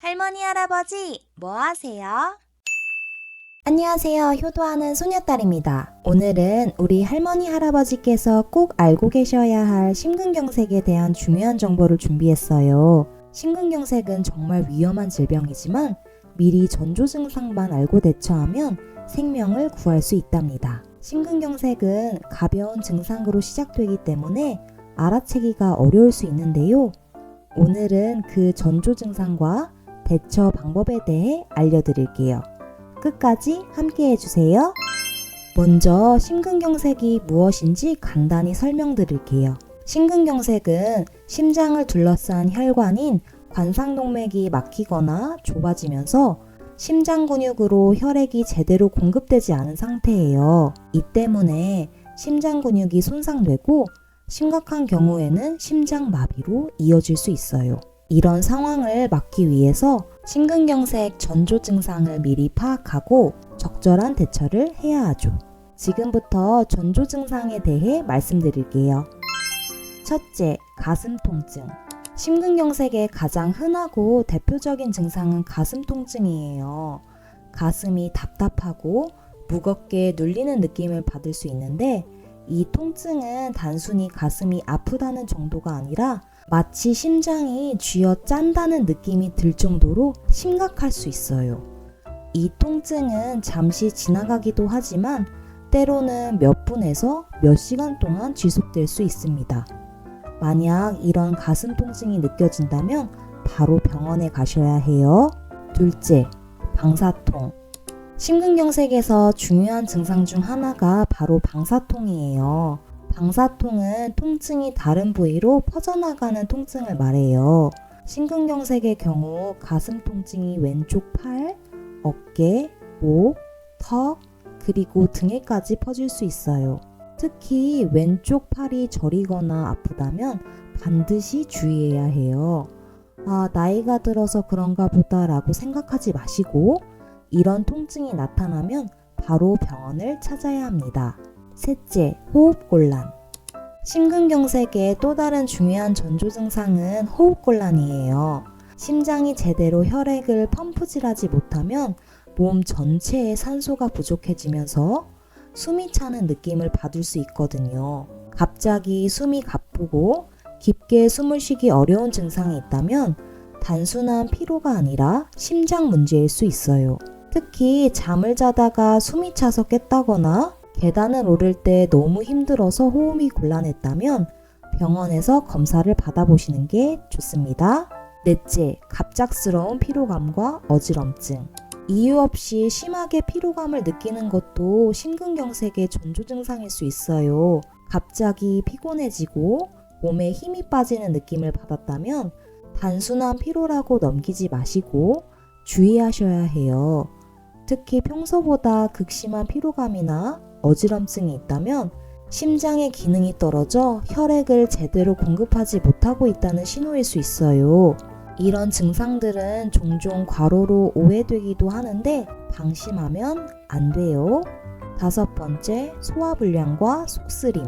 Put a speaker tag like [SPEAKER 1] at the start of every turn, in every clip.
[SPEAKER 1] 할머니, 할아버지, 뭐 하세요?
[SPEAKER 2] 안녕하세요. 효도하는 소녀딸입니다. 오늘은 우리 할머니, 할아버지께서 꼭 알고 계셔야 할 심근경색에 대한 중요한 정보를 준비했어요. 심근경색은 정말 위험한 질병이지만 미리 전조 증상만 알고 대처하면 생명을 구할 수 있답니다. 심근경색은 가벼운 증상으로 시작되기 때문에 알아채기가 어려울 수 있는데요. 오늘은 그 전조 증상과 대처 방법에 대해 알려드릴게요. 끝까지 함께 해주세요. 먼저 심근경색이 무엇인지 간단히 설명드릴게요. 심근경색은 심장을 둘러싼 혈관인 관상동맥이 막히거나 좁아지면서 심장 근육으로 혈액이 제대로 공급되지 않은 상태예요. 이 때문에 심장 근육이 손상되고 심각한 경우에는 심장마비로 이어질 수 있어요. 이런 상황을 막기 위해서 심근경색 전조 증상을 미리 파악하고 적절한 대처를 해야 하죠. 지금부터 전조 증상에 대해 말씀드릴게요. 첫째, 가슴 통증. 심근경색의 가장 흔하고 대표적인 증상은 가슴 통증이에요. 가슴이 답답하고 무겁게 눌리는 느낌을 받을 수 있는데 이 통증은 단순히 가슴이 아프다는 정도가 아니라 마치 심장이 쥐어 짠다는 느낌이 들 정도로 심각할 수 있어요. 이 통증은 잠시 지나가기도 하지만 때로는 몇 분에서 몇 시간 동안 지속될 수 있습니다. 만약 이런 가슴 통증이 느껴진다면 바로 병원에 가셔야 해요. 둘째, 방사통. 심근경색에서 중요한 증상 중 하나가 바로 방사통이에요. 방사통은 통증이 다른 부위로 퍼져나가는 통증을 말해요. 심근경색의 경우 가슴 통증이 왼쪽 팔, 어깨, 목, 턱, 그리고 등에까지 퍼질 수 있어요. 특히 왼쪽 팔이 저리거나 아프다면 반드시 주의해야 해요. 나이가 들어서 그런가 보다 라고 생각하지 마시고 이런 통증이 나타나면 바로 병원을 찾아야 합니다. 셋째, 호흡곤란. 심근경색의 또 다른 중요한 전조 증상은 호흡곤란이에요. 심장이 제대로 혈액을 펌프질하지 못하면 몸 전체에 산소가 부족해지면서 숨이 차는 느낌을 받을 수 있거든요. 갑자기 숨이 가쁘고 깊게 숨을 쉬기 어려운 증상이 있다면 단순한 피로가 아니라 심장 문제일 수 있어요. 특히 잠을 자다가 숨이 차서 깼다거나 계단을 오를 때 너무 힘들어서 호흡이 곤란했다면 병원에서 검사를 받아보시는 게 좋습니다. 넷째, 갑작스러운 피로감과 어지럼증. 이유 없이 심하게 피로감을 느끼는 것도 심근경색의 전조 증상일 수 있어요. 갑자기 피곤해지고 몸에 힘이 빠지는 느낌을 받았다면 단순한 피로라고 넘기지 마시고 주의하셔야 해요. 특히 평소보다 극심한 피로감이나 어지럼증이 있다면 심장의 기능이 떨어져 혈액을 제대로 공급하지 못하고 있다는 신호일 수 있어요. 이런 증상들은 종종 과로로 오해되기도 하는데 방심하면 안 돼요. 다섯 번째, 소화불량과 속쓰림.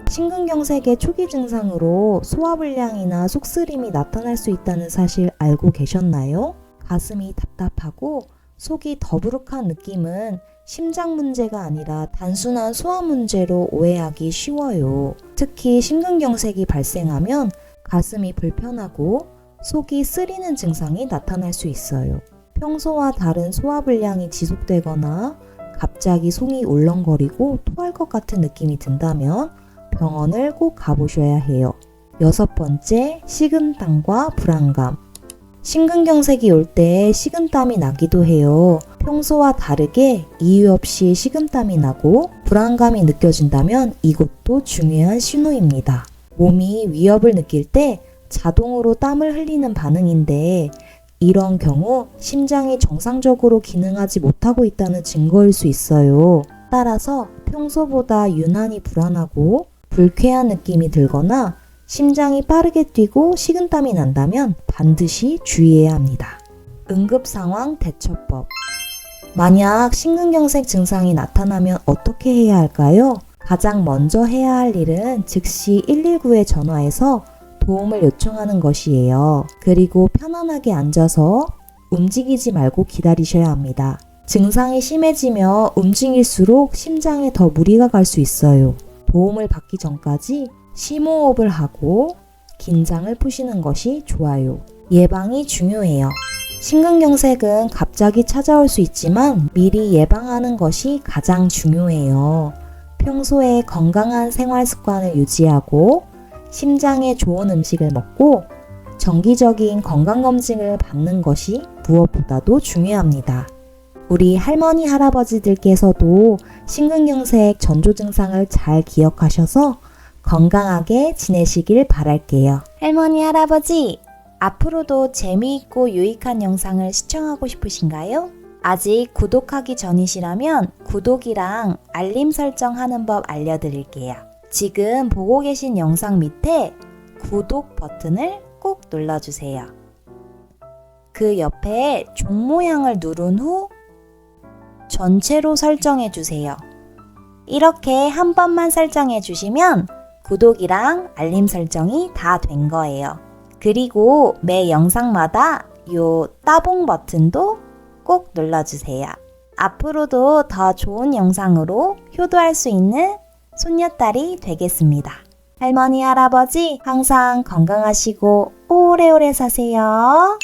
[SPEAKER 2] 심근경색의 초기 증상으로 소화불량이나 속쓰림이 나타날 수 있다는 사실 알고 계셨나요? 가슴이 답답하고 속이 더부룩한 느낌은 심장 문제가 아니라 단순한 소화 문제로 오해하기 쉬워요. 특히 심근경색이 발생하면 가슴이 불편하고 속이 쓰리는 증상이 나타날 수 있어요. 평소와 다른 소화불량이 지속되거나 갑자기 속이 울렁거리고 토할 것 같은 느낌이 든다면 병원을 꼭 가보셔야 해요. 여섯 번째, 식은땀과 불안감. 심근경색이 올 때 식은땀이 나기도 해요. 평소와 다르게 이유 없이 식은땀이 나고 불안감이 느껴진다면 이것도 중요한 신호입니다. 몸이 위협을 느낄 때 자동으로 땀을 흘리는 반응인데 이런 경우 심장이 정상적으로 기능하지 못하고 있다는 증거일 수 있어요. 따라서 평소보다 유난히 불안하고 불쾌한 느낌이 들거나 심장이 빠르게 뛰고 식은땀이 난다면 반드시 주의해야 합니다. 응급상황 대처법. 만약 심근경색 증상이 나타나면 어떻게 해야 할까요? 가장 먼저 해야 할 일은 즉시 119에 전화해서 도움을 요청하는 것이에요. 그리고 편안하게 앉아서 움직이지 말고 기다리셔야 합니다. 증상이 심해지며 움직일수록 심장에 더 무리가 갈 수 있어요. 도움을 받기 전까지 심호흡을 하고 긴장을 푸시는 것이 좋아요. 예방이 중요해요. 심근경색은 갑자기 찾아올 수 있지만 미리 예방하는 것이 가장 중요해요. 평소에 건강한 생활 습관을 유지하고 심장에 좋은 음식을 먹고 정기적인 건강검진을 받는 것이 무엇보다도 중요합니다. 우리 할머니, 할아버지들께서도 심근경색 전조 증상을 잘 기억하셔서 건강하게 지내시길 바랄게요. 할머니, 할아버지, 앞으로도 재미있고 유익한 영상을 시청하고 싶으신가요? 아직 구독하기 전이시라면 구독이랑 알림 설정하는 법 알려드릴게요. 지금 보고 계신 영상 밑에 구독 버튼을 꼭 눌러주세요. 그 옆에 종 모양을 누른 후 전체로 설정해 주세요. 이렇게 한 번만 설정해 주시면 구독이랑 알림 설정이 다 된 거예요. 그리고 매 영상마다 요 따봉 버튼도 꼭 눌러주세요. 앞으로도 더 좋은 영상으로 효도할 수 있는 손녀딸이 되겠습니다. 할머니, 할아버지 항상 건강하시고 오래오래 사세요.